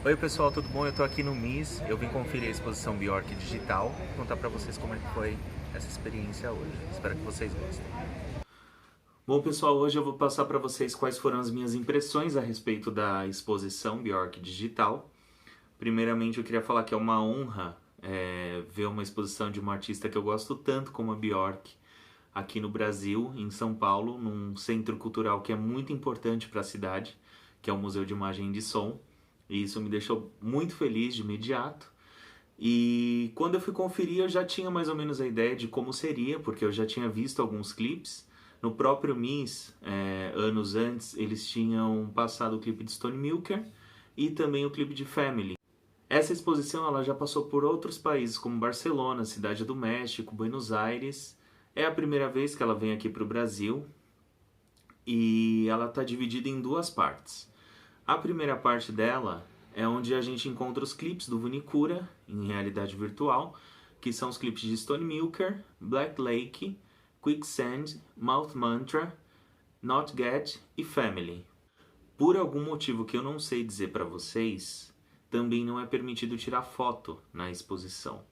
Oi pessoal, tudo bom? Eu tô aqui no MIS, eu vim conferir a exposição Bjork Digital e contar pra vocês como é que foi essa experiência hoje. Espero que vocês gostem. Bom pessoal, hoje eu vou passar para vocês quais foram as minhas impressões a respeito da exposição Bjork Digital. Primeiramente eu queria falar que é uma honra ver uma exposição de uma artista que eu gosto tanto como a Bjork aqui no Brasil, em São Paulo, num centro cultural que é muito importante para a cidade, que é o Museu de Imagem e de Som. E isso me deixou muito feliz de imediato. E quando eu fui conferir, eu já tinha mais ou menos a ideia de como seria, porque eu já tinha visto alguns clipes. No próprio MIS, anos antes, eles tinham passado o clipe de Stone Milker e também o clipe de Family. Essa exposição ela já passou por outros países como Barcelona, Cidade do México, Buenos Aires. É a primeira vez que ela vem aqui para o Brasil e ela está dividida em duas partes. A primeira parte dela é onde a gente encontra os clipes do Vunicura em realidade virtual, que são os clipes de Stone Milker, Black Lake, Quicksand, Mouth Mantra, Not Get e Family. Por algum motivo que eu não sei dizer para vocês, também não é permitido tirar foto na exposição.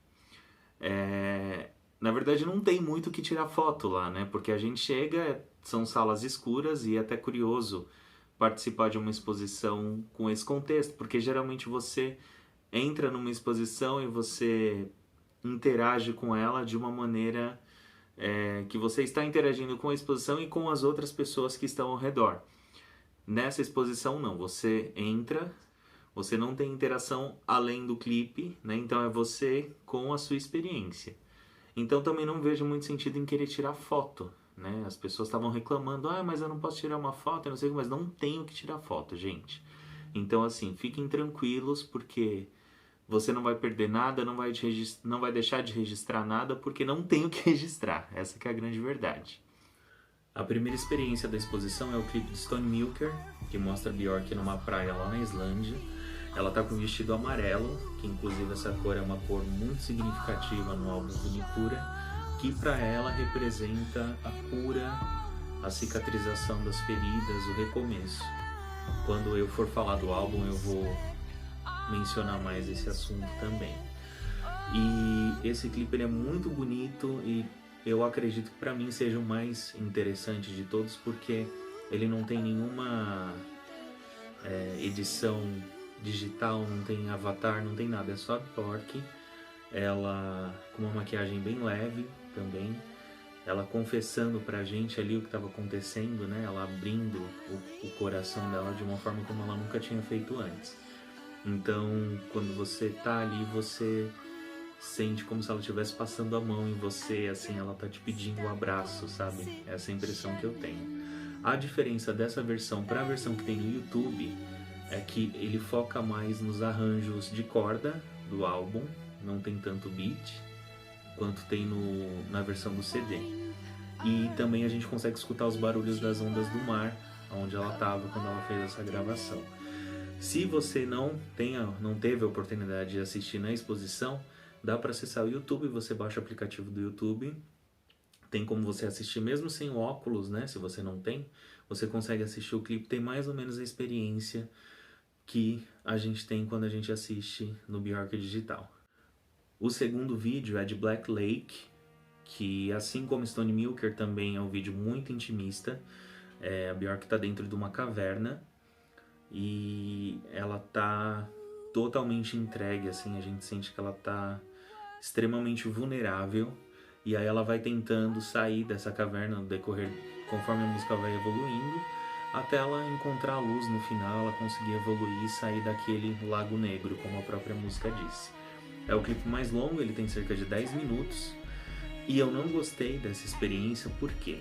Na verdade não tem muito o que tirar foto lá, né? Porque a gente chega, são salas escuras e é até curioso participar de uma exposição com esse contexto, porque geralmente você entra numa exposição e você interage com ela de uma maneira que você está interagindo com a exposição e com as outras pessoas que estão ao redor. Nessa exposição não, você entra, você não tem interação além do clipe, né? Então é você com a sua experiência. Então também não vejo muito sentido em querer tirar foto, né? As pessoas estavam reclamando, mas eu não posso tirar uma foto, eu não sei, mas não tenho que tirar foto, gente. Então assim, fiquem tranquilos, porque você não vai perder nada, não vai deixar de registrar nada, porque não tem o que registrar. Essa que é a grande verdade. A primeira experiência da exposição é o clipe de Stone Milker, que mostra Bjork numa praia lá na Islândia. Ela tá com um vestido amarelo, que inclusive essa cor é uma cor muito significativa no álbum Vunicura, que para ela representa a cura, a cicatrização das feridas, o recomeço. Quando eu for falar do álbum eu vou mencionar mais esse assunto também. E esse clipe ele é muito bonito e eu acredito que para mim seja o mais interessante de todos, porque ele não tem nenhuma edição digital, não tem avatar, não tem nada, é só a Bjork, ela com uma maquiagem bem leve também, ela confessando pra gente ali o que estava acontecendo, né? Ela abrindo o coração dela de uma forma como ela nunca tinha feito antes. Então, quando você tá ali, você sente como se ela estivesse passando a mão em você, assim, ela tá te pedindo um abraço, sabe? Essa é a impressão que eu tenho. A diferença dessa versão para a versão que tem no YouTube é que ele foca mais nos arranjos de corda do álbum, não tem tanto beat quanto tem na versão do CD. E também a gente consegue escutar os barulhos das ondas do mar, onde ela estava quando ela fez essa gravação. Se você não teve a oportunidade de assistir na exposição, dá para acessar o YouTube, você baixa o aplicativo do YouTube, tem como você assistir mesmo sem óculos, né? Se você não tem, você consegue assistir o clipe, tem mais ou menos a experiência que a gente tem quando a gente assiste no Bjork Digital. O segundo vídeo é de Black Lake, que assim como Stone Milker também é um vídeo muito intimista. A Bjork está dentro de uma caverna e ela tá totalmente entregue, assim, a gente sente que ela tá extremamente vulnerável, e aí ela vai tentando sair dessa caverna no decorrer, conforme a música vai evoluindo, até ela encontrar a luz no final, ela conseguir evoluir e sair daquele lago negro, como a própria música disse. É o clipe mais longo, ele tem cerca de 10 minutos, e eu não gostei dessa experiência porque,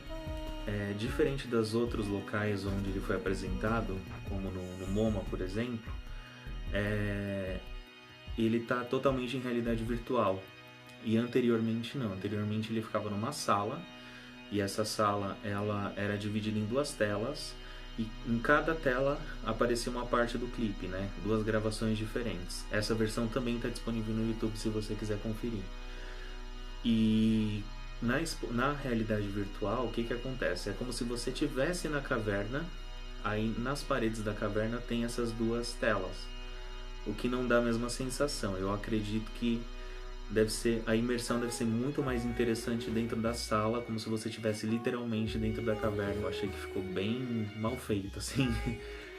diferente dos outros locais onde ele foi apresentado, como no MoMA, por exemplo, ele está totalmente em realidade virtual. E anteriormente não, anteriormente ele ficava numa sala, e essa sala ela era dividida em duas telas, e em cada tela aparecia uma parte do clipe, né? Duas gravações diferentes. Essa versão também está disponível no YouTube se você quiser conferir. E na realidade virtual, o que acontece? É como se você estivesse na caverna, aí nas paredes da caverna tem essas duas telas. o que não dá a mesma sensação. Eu acredito que a imersão deve ser muito mais interessante dentro da sala, como se você estivesse literalmente dentro da caverna. Eu achei que ficou bem mal feito, assim,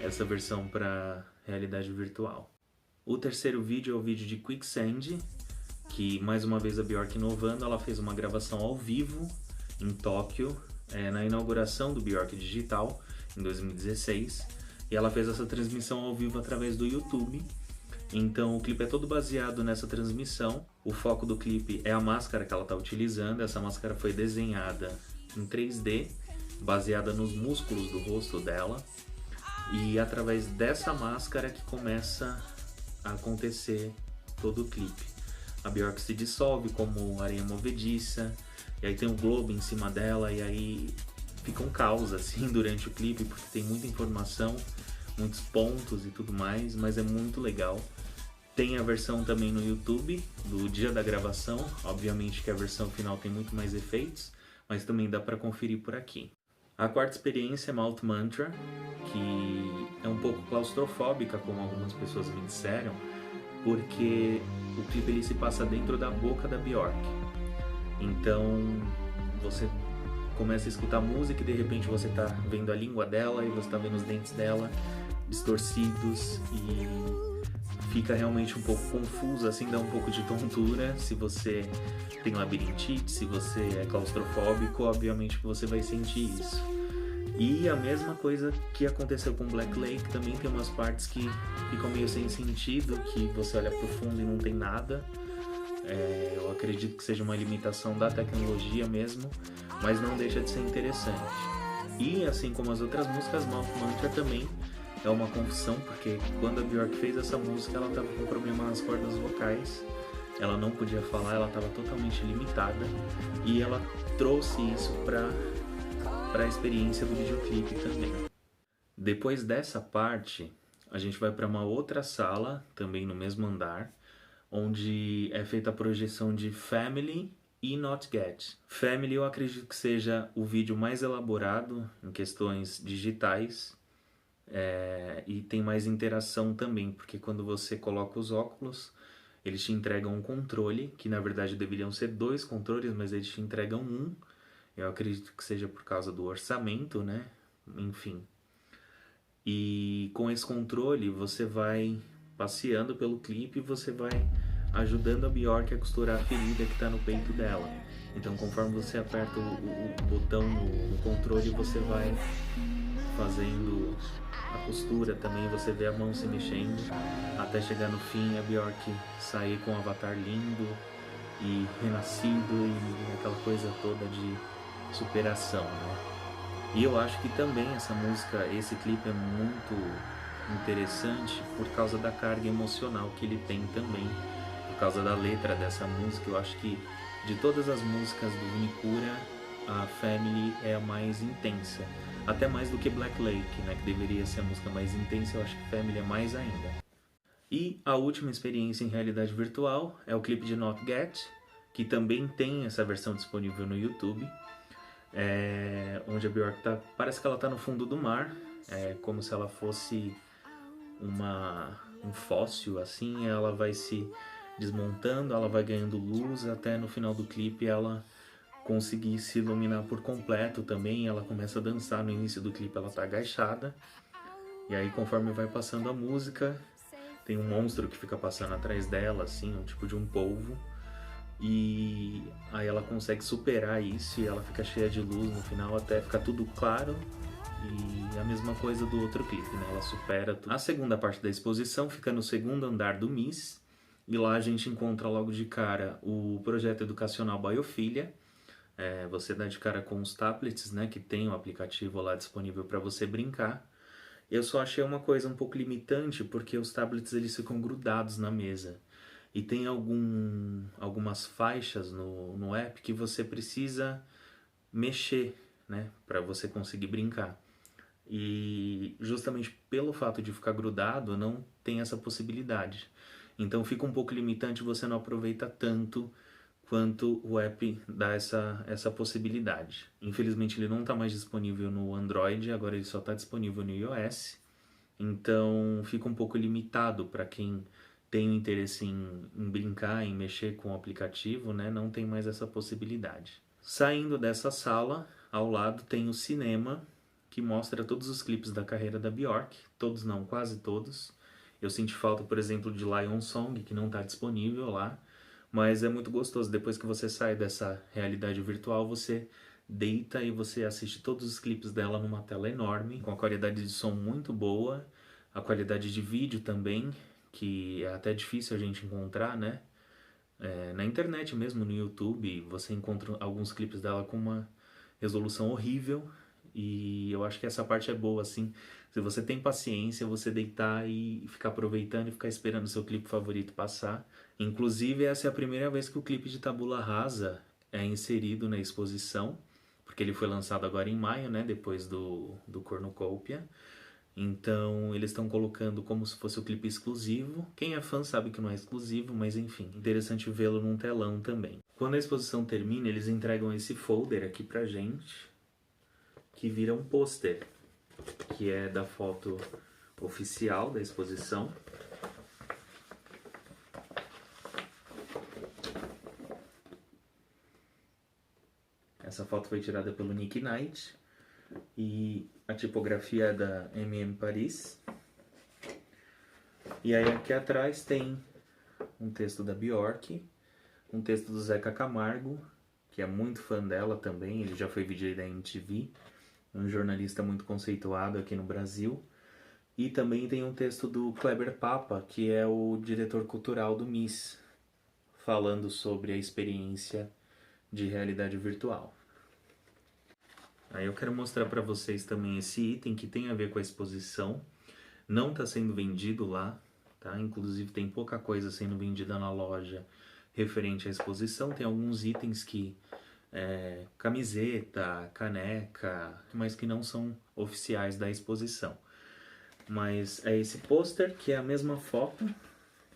essa versão para realidade virtual. O terceiro vídeo é o vídeo de Quicksand, que mais uma vez a Björk inovando, ela fez uma gravação ao vivo em Tóquio, na inauguração do Björk Digital, em 2016, e ela fez essa transmissão ao vivo através do YouTube. Então o clipe é todo baseado nessa transmissão. O foco do clipe é a máscara que ela está utilizando. Essa máscara foi desenhada em 3D, baseada nos músculos do rosto dela. E através dessa máscara que começa a acontecer todo o clipe. A Björk se dissolve como areia movediça, e aí tem um globo em cima dela, e aí fica um caos assim durante o clipe, porque tem muita informação, muitos pontos e tudo mais, mas é muito legal. Tem a versão também no YouTube, do dia da gravação. Obviamente que a versão final tem muito mais efeitos, mas também dá para conferir por aqui. A quarta experiência é Mouth Mantra, que é um pouco claustrofóbica, como algumas pessoas me disseram, porque o clipe ele se passa dentro da boca da Björk. Então você começa a escutar música e de repente você tá vendo a língua dela e você tá vendo os dentes dela distorcidos e fica realmente um pouco confuso, assim, dá um pouco de tontura. Se você tem labirintite, se você é claustrofóbico, obviamente que você vai sentir isso. E a mesma coisa que aconteceu com Black Lake, também tem umas partes que ficam meio sem sentido, que você olha pro fundo e não tem nada. Eu acredito que seja uma limitação da tecnologia mesmo, mas não deixa de ser interessante. E assim como as outras músicas, Mouth Mantra também é uma confusão, porque quando a Björk fez essa música, ela estava com problema nas cordas vocais, ela não podia falar, ela estava totalmente limitada, e ela trouxe isso para a experiência do videoclipe também. Depois dessa parte, a gente vai para uma outra sala, também no mesmo andar, onde é feita a projeção de Family e Not Get. Family eu acredito que seja o vídeo mais elaborado em questões digitais, e tem mais interação também, porque quando você coloca os óculos, eles te entregam um controle, que na verdade deveriam ser 2 controles, mas eles te entregam um. Eu acredito que seja por causa do orçamento, né? Enfim. E com esse controle você vai passeando pelo clipe e você vai ajudando a Björk a costurar a ferida que está no peito dela. Então conforme você aperta o botão no controle, você vai fazendo a costura também, você vê a mão se mexendo até chegar no fim, a Björk sair com um avatar lindo e renascido e aquela coisa toda de superação, né? E eu acho que também essa música, esse clipe é muito interessante por causa da carga emocional que ele tem também, por causa da letra dessa música. Eu acho que de todas as músicas do Unicura, a Family é a mais intensa, até mais do que Black Lake, né, que deveria ser a música mais intensa. Eu acho que Family é mais ainda. E a última experiência em realidade virtual é o clipe de Not Get, que também tem essa versão disponível no YouTube, onde a Björk parece que ela está no fundo do mar, como se ela fosse um fóssil, assim. Ela vai se desmontando, ela vai ganhando luz, até no final do clipe ela conseguir se iluminar por completo também. Ela começa a dançar. No início do clipe ela está agachada, e aí conforme vai passando a música, tem um monstro que fica passando atrás dela, assim, um tipo de um polvo. E aí ela consegue superar isso e ela fica cheia de luz no final até ficar tudo claro. E a mesma coisa do outro clipe, né? Ela supera tudo. A segunda parte da exposição fica no segundo andar do MIS, e lá a gente encontra logo de cara o projeto educacional Biofilia. Você dá de cara com os tablets, né, que tem o aplicativo lá disponível para você brincar. Eu só achei uma coisa um pouco limitante, porque os tablets eles ficam grudados na mesa. E tem algumas faixas no app que você precisa mexer, né, para você conseguir brincar. E justamente pelo fato de ficar grudado, não tem essa possibilidade. Então fica um pouco limitante, você não aproveita tanto quanto o app dá essa possibilidade. Infelizmente ele não está mais disponível no Android, agora ele só está disponível no iOS. Então fica um pouco limitado para quem tem o interesse em brincar, em mexer com o aplicativo, né? Não tem mais essa possibilidade. Saindo dessa sala, ao lado tem o cinema, que mostra todos os clipes da carreira da Bjork, todos não, quase todos. Eu senti falta, por exemplo, de Lion Song, que não está disponível lá, mas é muito gostoso. Depois que você sai dessa realidade virtual, você deita e você assiste todos os clipes dela numa tela enorme, com a qualidade de som muito boa, a qualidade de vídeo também, que é até difícil a gente encontrar, né? Na internet mesmo, no YouTube, você encontra alguns clipes dela com uma resolução horrível, e eu acho que essa parte é boa, assim. Se você tem paciência, você deitar e ficar aproveitando e ficar esperando o seu clipe favorito passar. Inclusive, essa é a primeira vez que o clipe de Tabula Rasa é inserido na exposição, porque ele foi lançado agora em maio, né, depois do Cornucópia. Então eles estão colocando como se fosse o clipe exclusivo. Quem é fã sabe que não é exclusivo, mas enfim, interessante vê-lo num telão também. Quando a exposição termina, eles entregam esse folder aqui pra gente, que vira um pôster, que é da foto oficial da exposição. Essa foto foi tirada pelo Nick Knight e a tipografia é da MM Paris. E aí aqui atrás tem um texto da Bjork, um texto do Zeca Camargo, que é muito fã dela também, ele já foi VJ da MTV, um jornalista muito conceituado aqui no Brasil. E também tem um texto do Kleber Papa, que é o diretor cultural do MIS, falando sobre a experiência de realidade virtual. Aí eu quero mostrar para vocês também esse item que tem a ver com a exposição. Não está sendo vendido lá, tá? Inclusive tem pouca coisa sendo vendida na loja referente à exposição. Tem alguns itens que camiseta, caneca, mas que não são oficiais da exposição. Mas é esse pôster, que é a mesma foto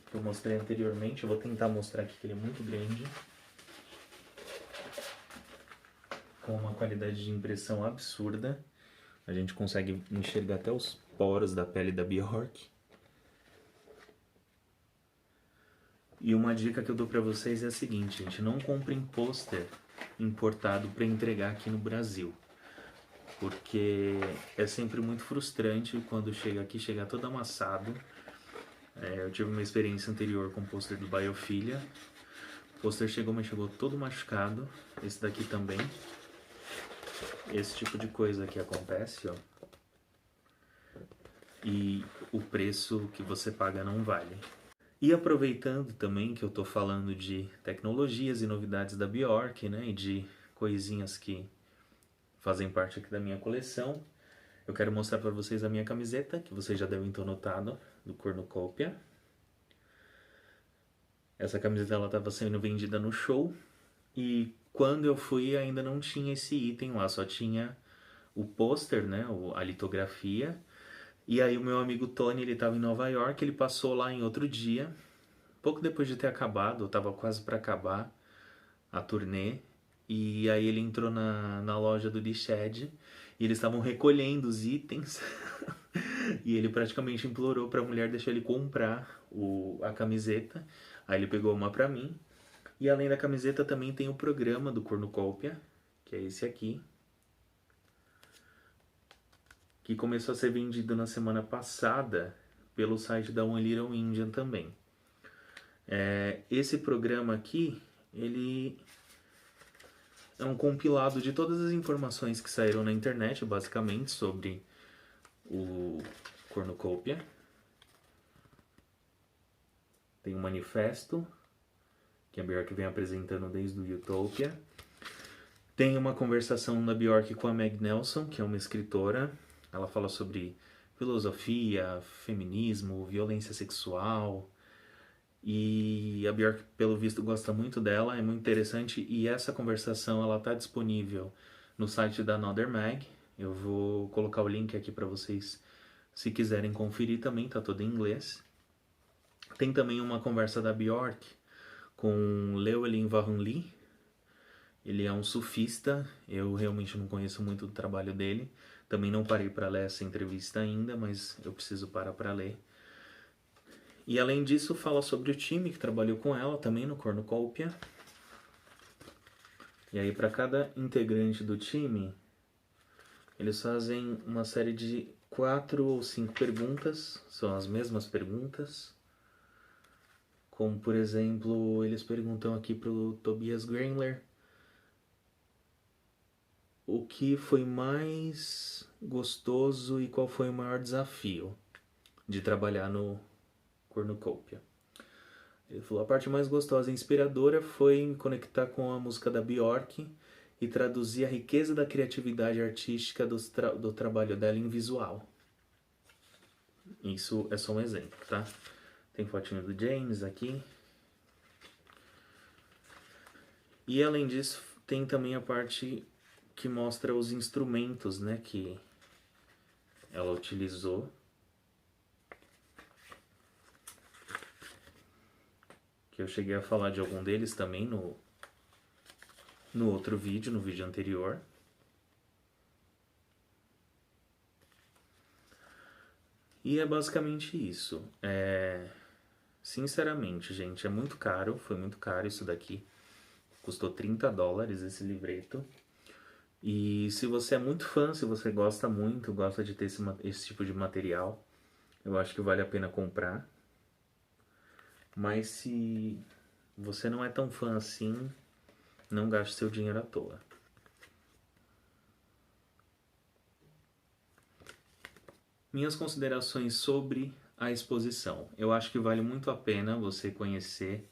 que eu mostrei anteriormente. Eu vou tentar mostrar aqui que ele é muito grande, com uma qualidade de impressão absurda. A gente consegue enxergar até os poros da pele da Bjork. E uma dica que eu dou pra vocês é a seguinte, gente: não comprem pôster importado para entregar aqui no Brasil, porque é sempre muito frustrante quando chega aqui, chega todo amassado. Eu tive uma experiência anterior com o pôster do Biofilia. O pôster chegou, mas chegou todo machucado. Esse daqui também. Esse tipo de coisa que acontece, ó. E o preço que você paga não vale. E aproveitando também que eu tô falando de tecnologias e novidades da Bjork, né, e de coisinhas que fazem parte aqui da minha coleção, eu quero mostrar para vocês a minha camiseta, que vocês já devem ter notado, do Cornucópia. Essa camiseta ela estava sendo vendida no show, e quando eu fui ainda não tinha esse item lá, só tinha o pôster, né, a litografia. E aí o meu amigo Tony, ele estava em Nova York, ele passou lá em outro dia, pouco depois de ter acabado, eu estava quase para acabar a turnê, e aí ele entrou na loja do Dished, e eles estavam recolhendo os itens, e ele praticamente implorou para a mulher deixar ele comprar a camiseta. Aí ele pegou uma para mim, e além da camiseta também tem o programa do Cornucópia, que é esse aqui, que começou a ser vendido na semana passada pelo site da One Little Indian também. Esse programa aqui, ele é um compilado de todas as informações que saíram na internet, basicamente, sobre o Cornucópia. Tem um manifesto, que a Bjork vem apresentando desde o Utopia. Tem uma conversação da Bjork com a Meg Nelson, que é uma escritora. Ela fala sobre filosofia, feminismo, violência sexual. E a Bjork, pelo visto, gosta muito dela, é muito interessante. E essa conversação ela está disponível no site da Another Mag. Eu vou colocar o link aqui para vocês, se quiserem conferir também, tá todo em inglês. Tem também uma conversa da Bjork com Llewellyn Vaughan-Lee. Ele é um sufista, eu realmente não conheço muito do trabalho dele. Também não parei para ler essa entrevista ainda, mas eu preciso parar para ler. E além disso, fala sobre o time que trabalhou com ela também no Cornucopia. E aí, para cada integrante do time, eles fazem uma série de 4 ou 5 perguntas, são as mesmas perguntas. Como, por exemplo, eles perguntam aqui para o Tobias Greenler o que foi mais gostoso e qual foi o maior desafio de trabalhar no Cornucopia. Ele falou: a parte mais gostosa e inspiradora foi me conectar com a música da Björk e traduzir a riqueza da criatividade artística do trabalho dela em visual. Isso é só um exemplo, tá? Tem fotinho do James aqui. E além disso, tem também a parte que mostra os instrumentos, né, que ela utilizou. Que eu cheguei a falar de algum deles também no outro vídeo, no vídeo anterior. E é basicamente isso. Sinceramente, gente, é muito caro. Foi muito caro isso daqui. Custou $30 esse livreto. E se você é muito fã, se você gosta muito, gosta de ter esse tipo de material, eu acho que vale a pena comprar. Mas se você não é tão fã assim, não gaste seu dinheiro à toa. Minhas considerações sobre a exposição. Eu acho que vale muito a pena você conhecer,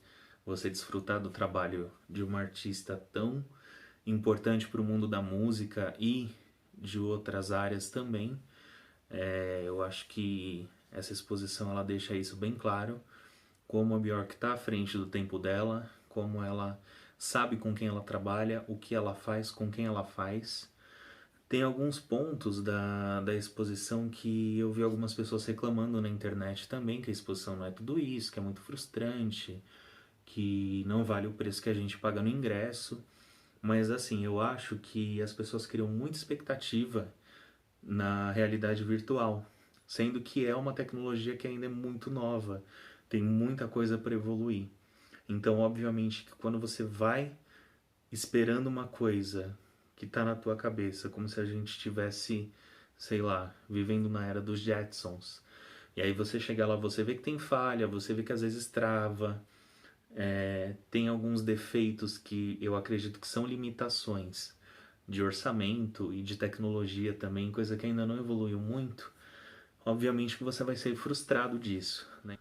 você desfrutar do trabalho de uma artista tão importante para o mundo da música e de outras áreas também. Eu acho que essa exposição ela deixa isso bem claro, como a Björk está à frente do tempo dela, como ela sabe com quem ela trabalha, o que ela faz, com quem ela faz. Tem alguns pontos da exposição que eu vi algumas pessoas reclamando na internet também, que a exposição não é tudo isso, que é muito frustrante, que não vale o preço que a gente paga no ingresso. Mas assim, eu acho que as pessoas criam muita expectativa na realidade virtual, sendo que é uma tecnologia que ainda é muito nova, tem muita coisa para evoluir. Então, obviamente, que quando você vai esperando uma coisa que tá na tua cabeça, como se a gente estivesse, sei lá, vivendo na era dos Jetsons. E aí você chega lá, você vê que tem falha, você vê que às vezes trava, tem alguns defeitos que eu acredito que são limitações de orçamento e de tecnologia também, coisa que ainda não evoluiu muito. Obviamente que você vai ser frustrado disso, né?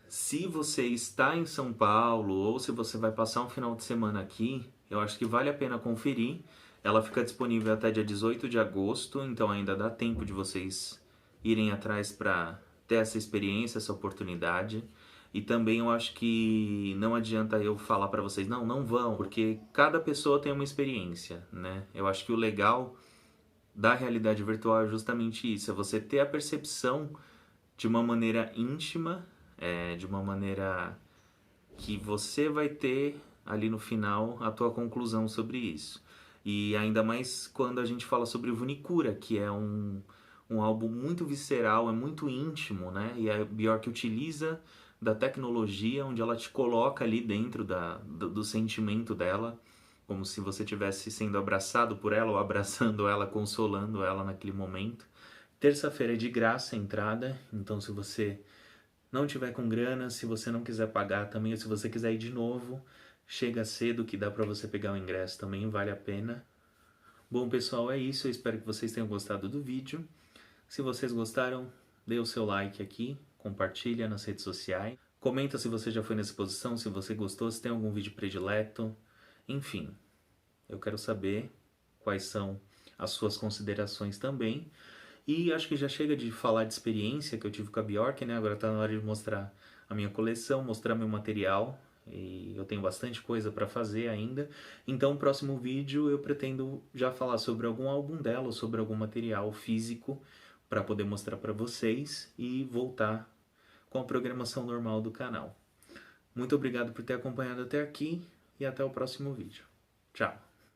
Se você está em São Paulo ou se você vai passar um final de semana aqui, eu acho que vale a pena conferir. Ela fica disponível até dia 18 de agosto, então ainda dá tempo de vocês irem atrás para ter essa experiência, essa oportunidade. E também eu acho que não adianta eu falar para vocês, não vão, porque cada pessoa tem uma experiência, né? Eu acho que o legal da realidade virtual é justamente isso, é você ter a percepção de uma maneira íntima, de uma maneira que você vai ter ali no final a tua conclusão sobre isso. E ainda mais quando a gente fala sobre o Vunicura, que é um álbum muito visceral, é muito íntimo, né? E a Björk utiliza da tecnologia, onde ela te coloca ali dentro do sentimento dela, como se você estivesse sendo abraçado por ela ou abraçando ela, consolando ela naquele momento. Terça-feira é de graça a entrada, então se você não tiver com grana, se você não quiser pagar também, ou se você quiser ir de novo, chega cedo que dá para você pegar o ingresso também, vale a pena. Bom, pessoal, é isso. Eu espero que vocês tenham gostado do vídeo. Se vocês gostaram, dê o seu like aqui, compartilha nas redes sociais. Comenta se você já foi nessa exposição, se você gostou, se tem algum vídeo predileto. Enfim, eu quero saber quais são as suas considerações também. E acho que já chega de falar de experiência que eu tive com a Björk, né? Agora tá na hora de mostrar a minha coleção, mostrar meu material. E eu tenho bastante coisa para fazer ainda. Então, no próximo vídeo eu pretendo já falar sobre algum álbum dela, ou sobre algum material físico para poder mostrar para vocês e voltar com a programação normal do canal. Muito obrigado por ter acompanhado até aqui e até o próximo vídeo. Tchau!